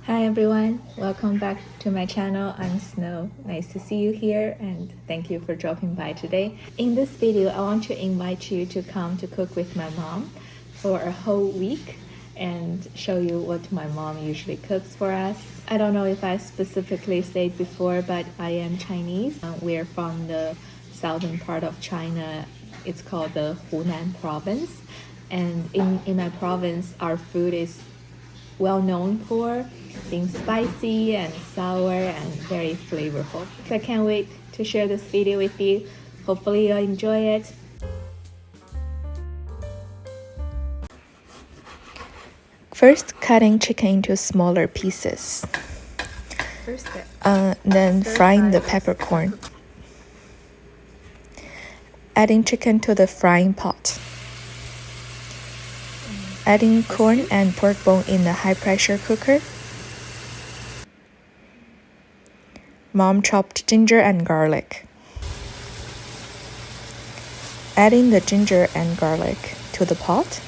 Hi everyone, welcome back to my channel. I'm Snow. Nice to see you here and thank you for dropping by today. In this video, I want to invite you to come to cook with my mom for a whole week and show you what my mom usually cooks for us. I don't know if I specifically said before, but I am Chinese. We're from the southern part of China. It's called the Hunan province. And in my province, our food is well known for being spicy and sour and very flavorful. So I can't wait to share this video with you. Hopefully you'll enjoy it. First, cutting chicken into smaller pieces. Then frying the peppercorn. Adding chicken to the frying pot. Adding corn and pork bone in the high-pressure cooker. Mom chopped ginger and garlic. Adding the ginger and garlic to the pot.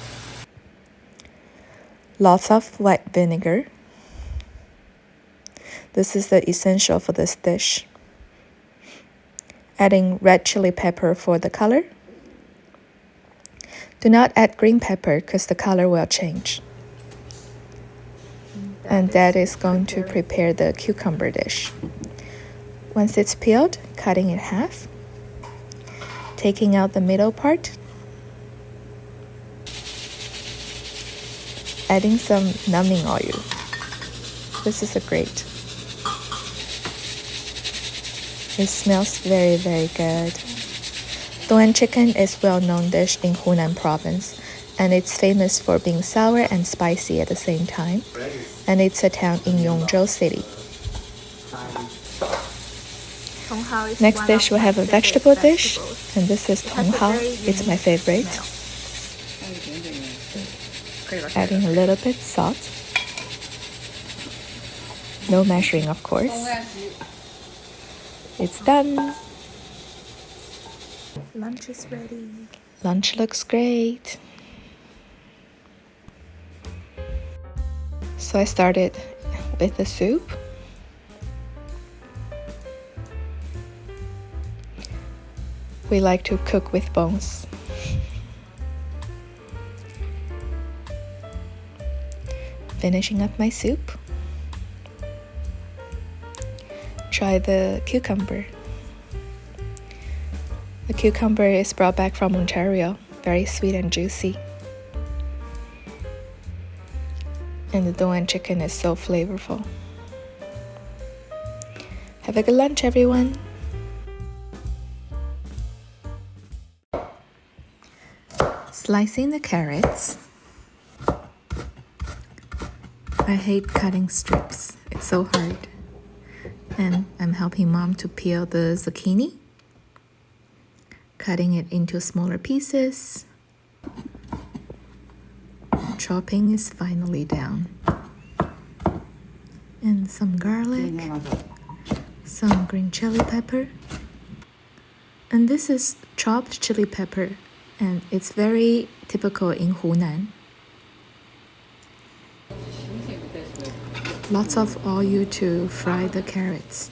Lots of white vinegar. This is the essential for this dish. Adding red chili pepper for the color. Do not add green pepper because the color will change. And that is going to prepare the cucumber dish. Once it's peeled, cutting it half. Taking out the middle part. Adding some numbing oil. This is a great. It smells very, very good. Duan chicken is a well-known dish in Hunan province, and it's famous for being sour and spicy at the same time. And it's a town in Yongzhou City. Next dish, we have a vegetable dish, and this is tonghao. It's my favorite. Adding a little bit salt. No measuring, of course. It's done. Lunch is ready. Lunch looks great. So I started with the soup. We like to cook with bones. Finishing up my soup. Try the cucumber. The cucumber is brought back from Ontario, very sweet and juicy. And the Duan chicken is so flavorful. Have a good lunch, everyone. Slicing the carrots. I hate cutting strips. It's so hard. And I'm helping Mom to peel the zucchini. Cutting it into smaller pieces. Chopping is finally down. And some garlic. Some green chili pepper. And this is chopped chili pepper. And it's very typical in Hunan. Lots of oil to fry the carrots.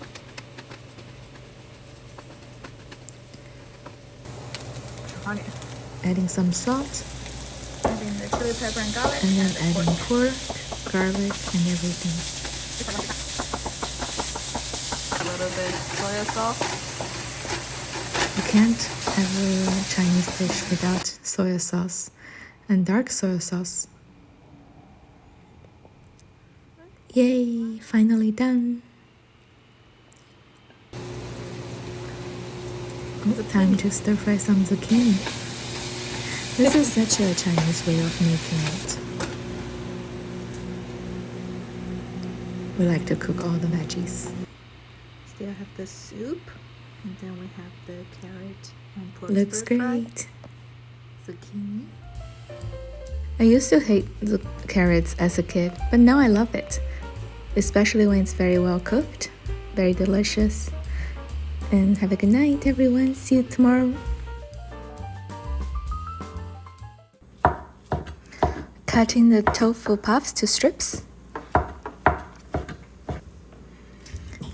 Adding some salt. Adding the chili pepper and garlic. And then adding pork, garlic, and everything. A little bit soy sauce. You can't have a Chinese dish without soy sauce and dark soy sauce. Yay, finally done. Time to stir fry some zucchini. This is such a Chinese way of making it. We like to cook all the veggies. Still have the soup, and then we have the carrot and pork Looks stir-fry, great. zucchini. I used to hate the carrots as a kid, but now I love it. Especially when it's very well cooked, very delicious. And have a good night, everyone. See you tomorrow. Cutting the tofu puffs to strips.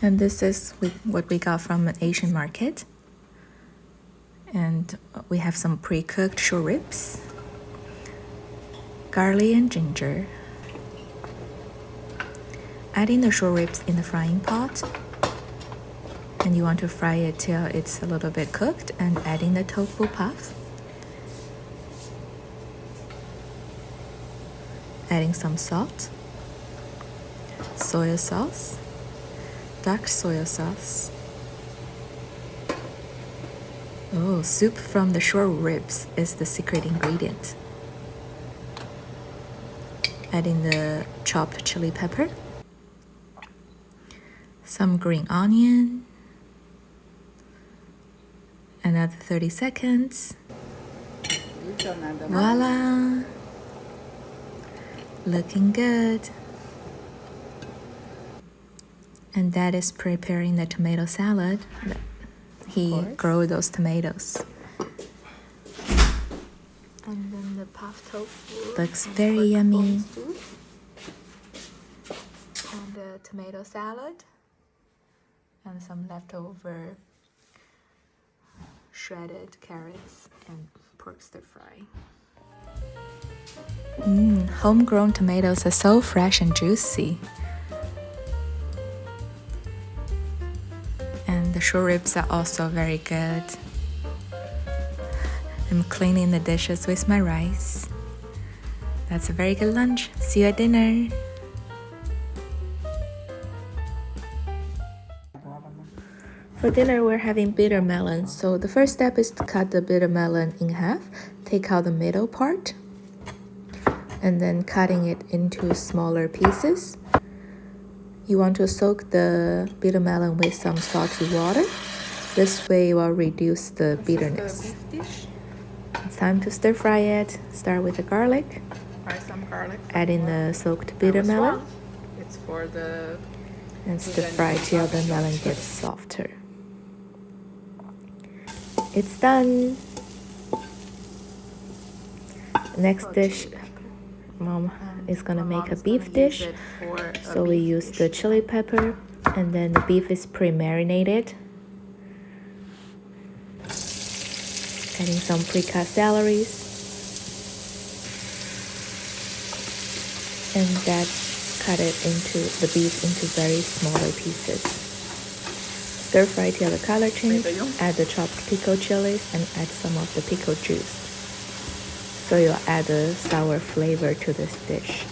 And this is what we got from an Asian market. And we have some pre-cooked short ribs, garlic and ginger. Adding the short ribs in the frying pot. And you want to fry it till it's a little bit cooked, and adding the tofu puff. Adding some salt, soy sauce, dark soy sauce. Oh, soup from the short ribs is the secret ingredient. Adding the chopped chili pepper, some green onion, another 30 seconds. Voila! Looking good. And that is preparing the tomato salad. He grew those tomatoes. And then the puff tofu. Looks very yummy. And the tomato salad. And some leftover shredded carrots and pork stir fry. Homegrown tomatoes are so fresh and juicy. And the short ribs are also very good. I'm cleaning the dishes with my rice. That's a very good lunch. See you at dinner. For dinner, we're having bitter melon. So the first step is to cut the bitter melon in half. Take out the middle part. And then cutting it into smaller pieces. You want to soak the bitter melon with some salty water. This way it will reduce the bitterness. It's time to stir fry it. Start with the garlic. Fry some garlic. Add in the soaked bitter melon. It's for the... And stir fry till the melon gets softer. It's done. Next dish, Mom is gonna make a beef dish. So we use the chili pepper, and then the beef is pre-marinated. Adding some pre-cut celeries. And that cut it into the beef into very smaller pieces. Stir fry till the color change. Add the chopped pickled chilies and add some of the pickled juice. So you'll add a sour flavor to this dish.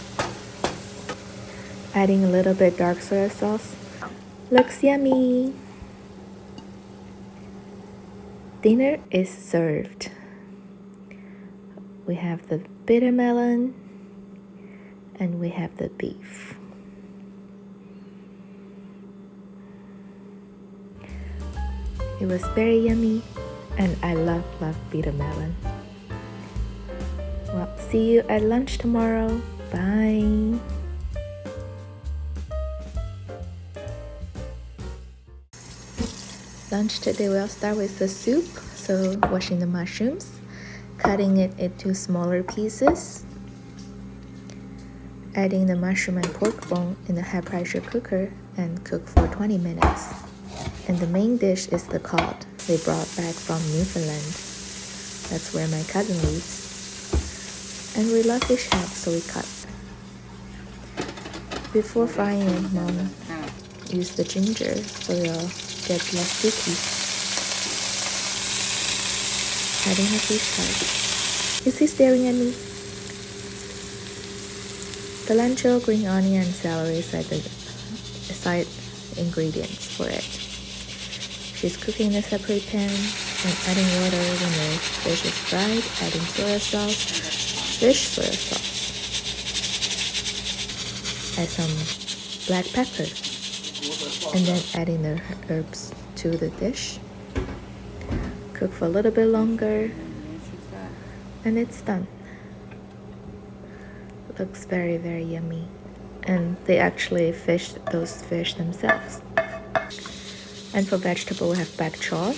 Adding a little bit dark soy sauce. Looks yummy. Dinner is served. We have the bitter melon and we have the beef. It was very yummy and I love bitter melon. Well, see you at lunch tomorrow. Bye. Lunch today we'll start with the soup. So washing the mushrooms, cutting it into smaller pieces, adding the mushroom and pork bone in the high pressure cooker and cook for 20 minutes. And the main dish is the cod they brought back from Newfoundland. That's where my cousin lives. And we love fish head, so we cut. Before frying it, Mom used the ginger so it'll get less sticky. Adding the fish head. Is he staring at me? Cilantro, green onion, and celery are the side ingredients for it. She's cooking in a separate pan and adding water when the fish is fried, adding soy sauce, fish soy sauce. Add some black pepper and then adding the herbs to the dish. Cook for a little bit longer and it's done. Looks very, very yummy. And they actually fished those fish themselves. And for vegetable, we have bak choy.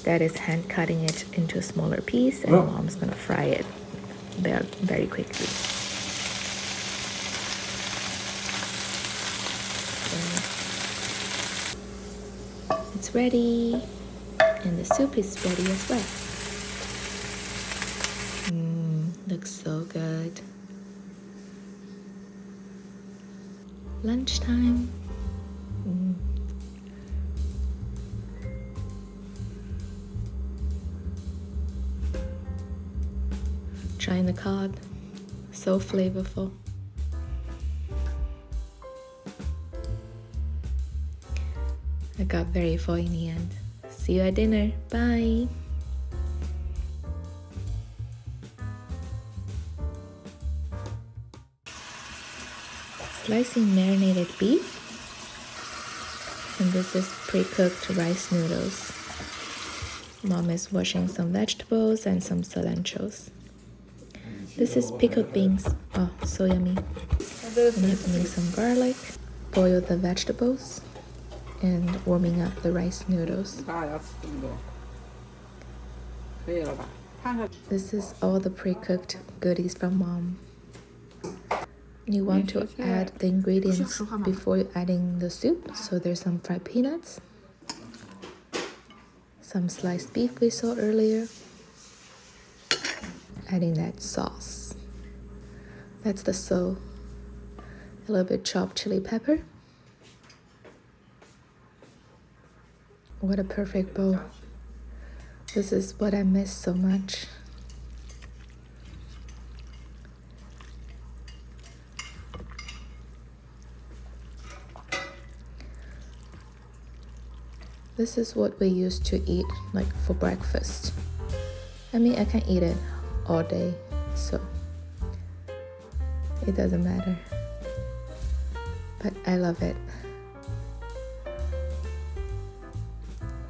That is hand cutting it into a smaller piece, and Mom's gonna fry it very quickly. It's ready, and the soup is ready as well. Looks so good. Lunchtime. Trying the cod, so flavorful. I got very full in the end. See you at dinner. Bye. Slicing marinated beef, and this is pre-cooked rice noodles. Mom is washing some vegetables and some cilantros. This is pickled beans. Oh, so yummy. I'm opening some garlic, boil the vegetables, and warming up the rice noodles. This is all the pre-cooked goodies from Mom. You want to add the ingredients before adding the soup. So there's some fried peanuts, some sliced beef we saw earlier, adding that sauce. That's the so. A little bit chopped chili pepper. What a perfect bowl. This is what I miss so much. This is what we used to eat like for breakfast. I mean, I can eat it all day, so it doesn't matter. But I love it.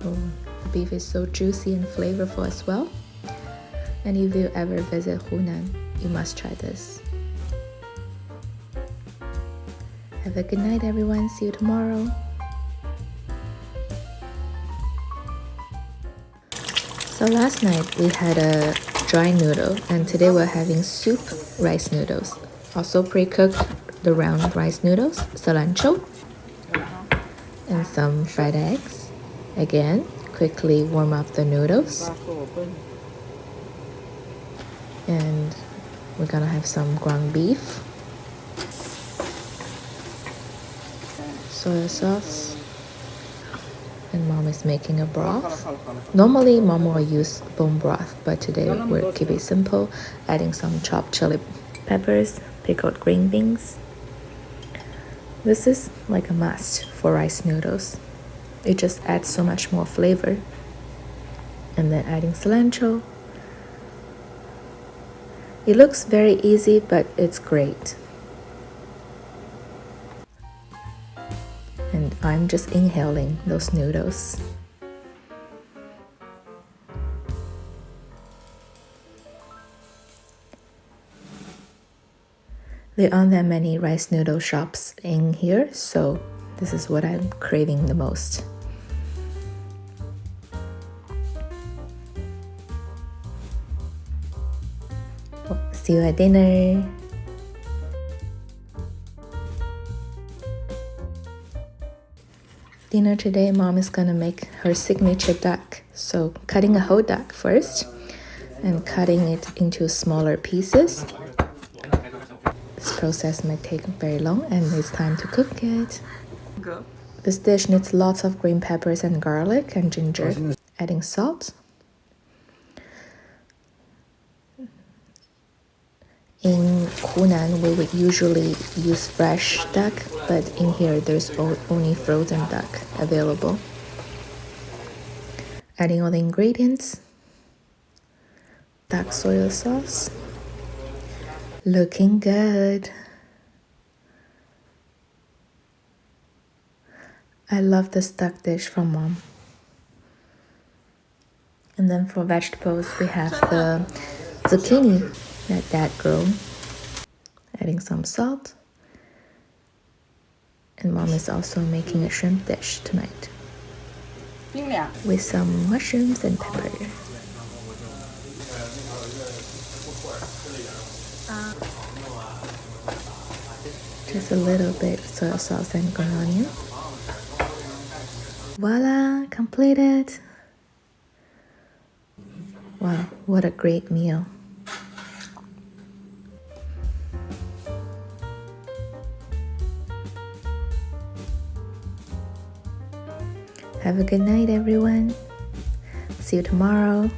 Oh, the beef is so juicy and flavorful as well. And if you ever visit Hunan, you must try this. Have a good night, everyone. See you tomorrow. So last night we had a dry noodle, and today we're having soup rice noodles. Also pre-cooked the round rice noodles, cilantro, and some fried eggs. Again, quickly warm up the noodles. And we're gonna have some ground beef, soy sauce, and Mom is making a broth. Normally Mom will use bone broth, but today we'll keep it simple, adding some chopped chili peppers, pickled green beans. This is like a must for rice noodles. It just adds so much more flavor. And then adding cilantro. It looks very easy, but it's great. And I'm just inhaling those noodles. There aren't that many rice noodle shops in here, so this is what I'm craving the most. Well, see you at dinner. Dinner today, Mom is gonna make her signature duck. So cutting a whole duck first and cutting it into smaller pieces. This process might take very long, and it's time to cook it. This dish needs lots of green peppers and garlic and ginger. Adding salt. In Hunan, we would usually use fresh duck, but in here there's only frozen duck available. Adding all the ingredients. Duck soy sauce. Looking good. I love this duck dish from Mom. And then for vegetables, we have the zucchini that Dad grew. Adding some salt. And Mom is also making a shrimp dish tonight with some mushrooms and pepper. Just a little bit soy sauce and green onion. Voila, completed. Wow, what a great meal. Have a good night, everyone. See you tomorrow.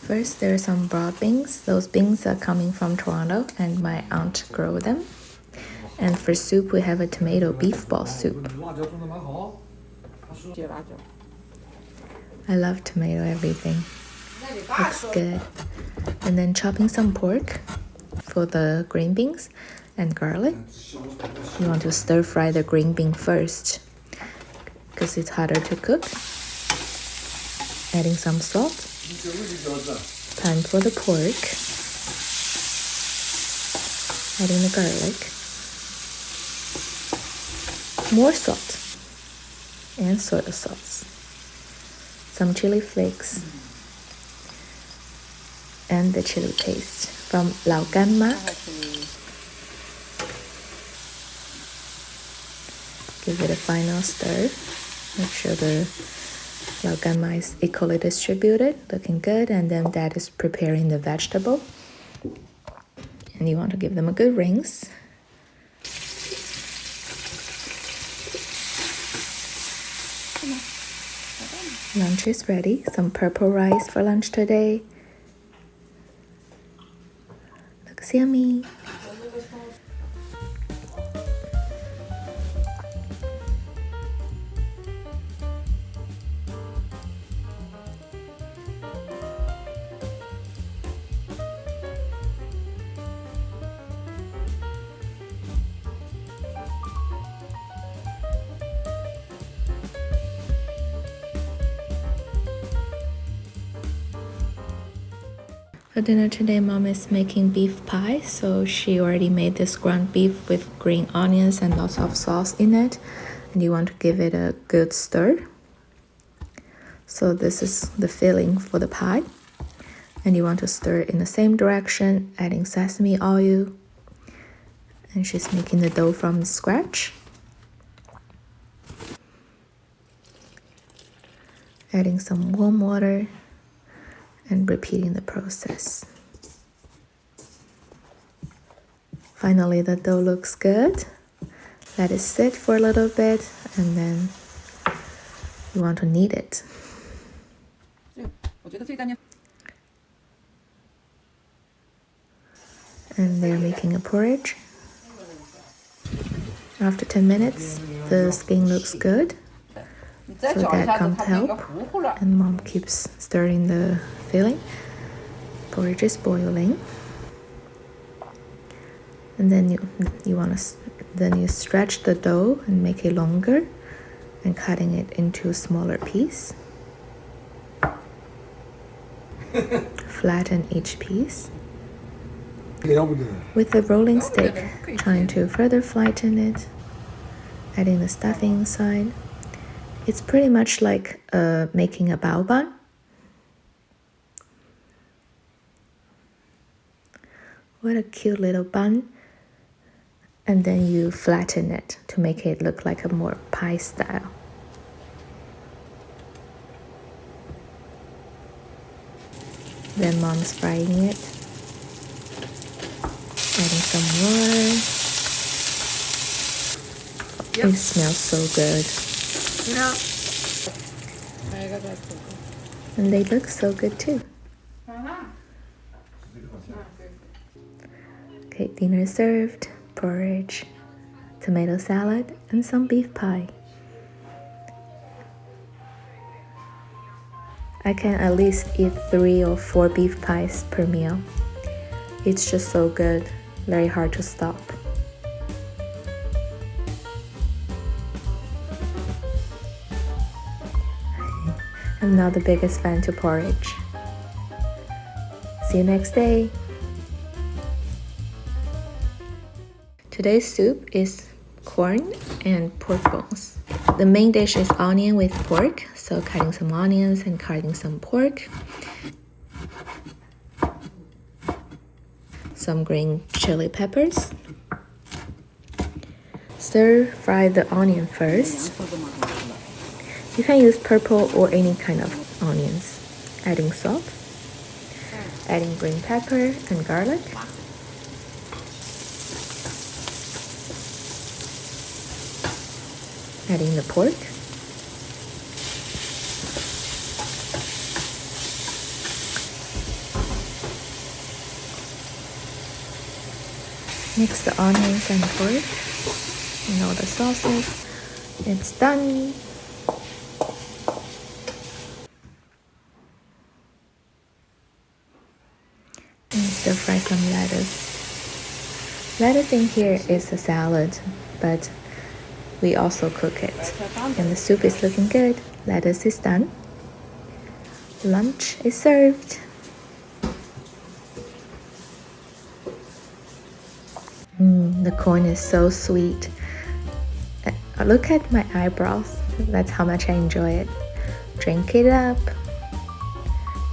First, there are some broad beans. Those beans are coming from Toronto, and my aunt grew them. And for soup, we have a tomato beef ball soup. I love tomato everything. Looks good. And then chopping some pork for the green beans and garlic. You want to stir fry the green bean first because it's harder to cook. Adding some salt. Time for the pork. Adding the garlic. More salt and soy sauce. Some chili flakes. And the chili paste from Lao Gan Ma. Give it a final stir. Make sure the Lao Gan Ma is equally distributed, looking good, and then that is preparing the vegetable. And you want to give them a good rinse. Lunch is ready. Some purple rice for lunch today. Looks yummy. For dinner today, Mom is making beef pie. So she already made this ground beef with green onions and lots of sauce in it. And you want to give it a good stir. So this is the filling for the pie. And you want to stir it in the same direction, adding sesame oil. And she's making the dough from scratch. Adding some warm water. And repeating the process. Finally, the dough looks good. Let it sit for a little bit, and then you want to knead it. And they're making a porridge. After 10 minutes, the skin looks good. So Dad comes to help, and Mom keeps stirring the filling. Porridge is boiling, and then you stretch the dough and make it longer, and cutting it into smaller piece. Flatten each piece with the rolling stick, trying to further flatten it. Adding the stuffing inside. It's pretty much like making a bao bun. What a cute little bun. And then you flatten it to make it look like a more pie style. Then Mom's frying it. Adding some water. Yep. It smells so good. And they look so good too. Okay, dinner is served. Porridge, tomato salad, and some beef pie. I can at least eat 3 or 4 beef pies per meal. It's just so good, very hard to stop. I'm not the biggest fan to porridge. See you next day. Today's soup is corn and pork bones. The main dish is onion with pork, so cutting some onions and cutting some pork. Some green chili peppers. Stir fry the onion first. You can use purple or any kind of onions. Adding salt. Adding green pepper and garlic. Adding the pork. Mix the onions and pork and all the sauces. It's done. And stir fry some lettuce. Lettuce in here is a salad, but we also cook it. And the soup is looking good. Lettuce is done. Lunch is served. The corn is so sweet. Look at my eyebrows. That's how much I enjoy it. Drink it up.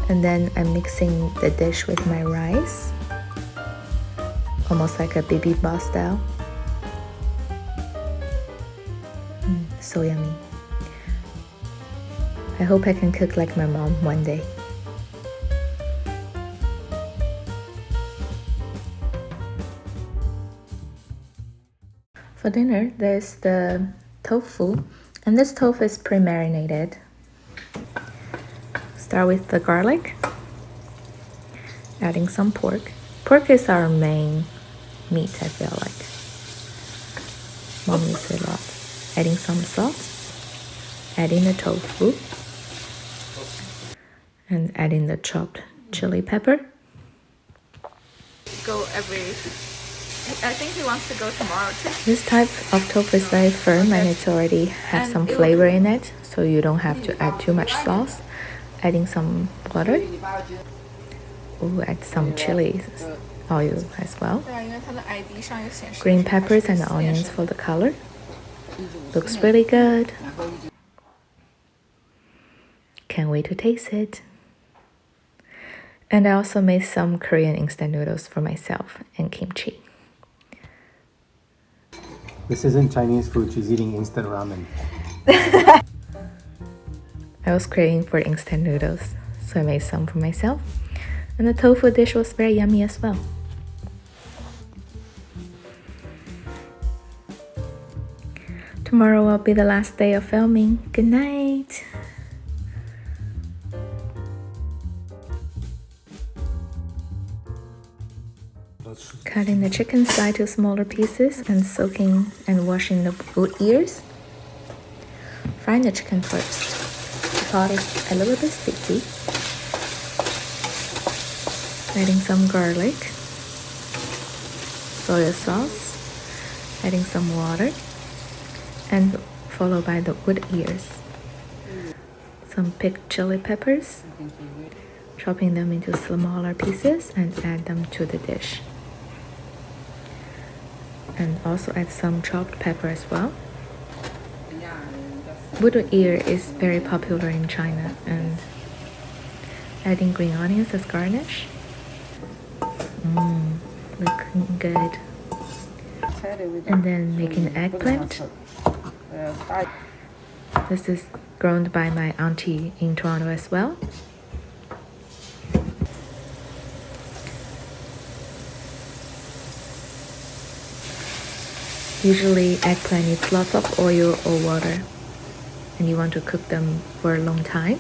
And then I'm mixing the dish with my rice. Almost like a bibimbap style. So yummy. I hope I can cook like my mom one day. For dinner, there's the tofu, and this tofu is pre-marinated. Start with the garlic, adding some pork. Pork is our main meat, I feel like. Mom uses a lot. Adding some salt, adding the tofu, and adding the chopped chili pepper. I think he wants to go tomorrow too. This type of tofu is very firm and it's already have some flavor in it, so you don't have to add too much sauce. Adding some water. Ooh, add some chili oil as well. Green peppers and onions for the color. Looks really good. Can't wait to taste it. And I also made some Korean instant noodles for myself and kimchi. This isn't Chinese food, she's eating instant ramen. I was craving for instant noodles, so I made some for myself. And the tofu dish was very yummy as well. Tomorrow will be the last day of filming. Good night. Cutting the chicken thigh to smaller pieces and soaking and washing the wood ears. Frying the chicken first. The pot is a little bit sticky. Adding some garlic, soy sauce, adding some water, and followed by the wood ears. Some picked chili peppers, chopping them into smaller pieces and add them to the dish. And also add some chopped pepper as well. Wood ear is very popular in China, and adding green onions as garnish. Looking good. And then making eggplant. This is grown by my auntie in Toronto as well. Usually eggplant needs lots of oil or water, and you want to cook them for a long time.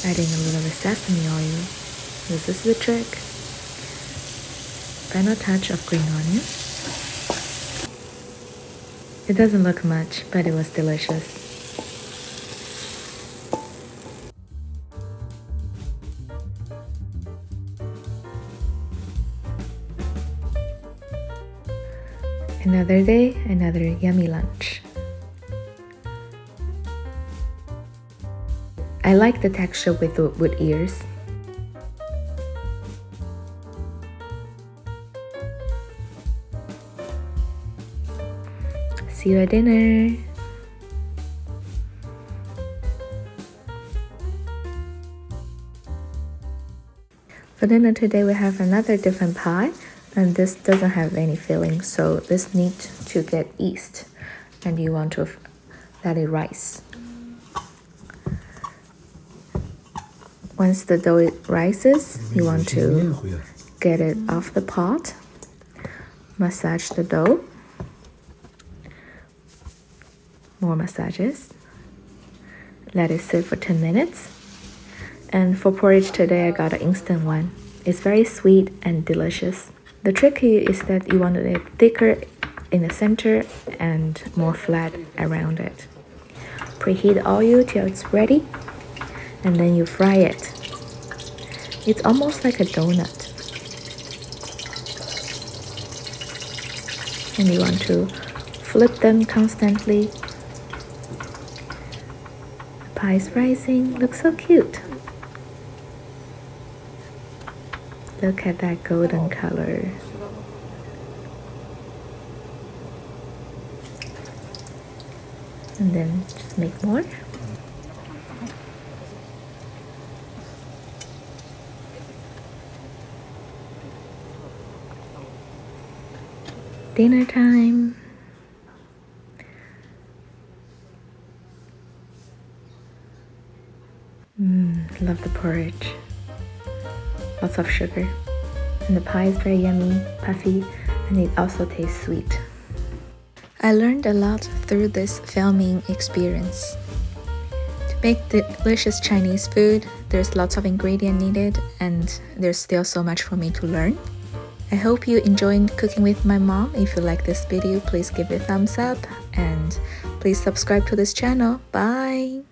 Adding a little bit sesame oil. This is the trick. Final touch of green onion. It doesn't look much, but it was delicious. Another day, another yummy lunch. I like the texture with the wood ears. See you at dinner. For dinner today, we have another different pie, and this doesn't have any filling, so this needs to get eased, and you want to let it rise. Once the dough rises, you want to get it off the pot, massage the dough, more massages, let it sit for 10 minutes. And for porridge today, I got an instant one. It's very sweet and delicious. The trick here is that you want it thicker in the center and more flat around it. Preheat oil till it's ready, and then you fry it. It's almost like a donut. And you want to flip them constantly. The pie is rising, looks so cute. Look at that golden color. And then just make more. Dinner time. Love the porridge. Lots of sugar. And the pie is very yummy, puffy, and it also tastes sweet. I learned a lot through this filming experience. To make delicious Chinese food, there's lots of ingredients needed, and there's still so much for me to learn. I hope you enjoyed cooking with my mom. If you like this video, please give it a thumbs up, and please subscribe to this channel. Bye!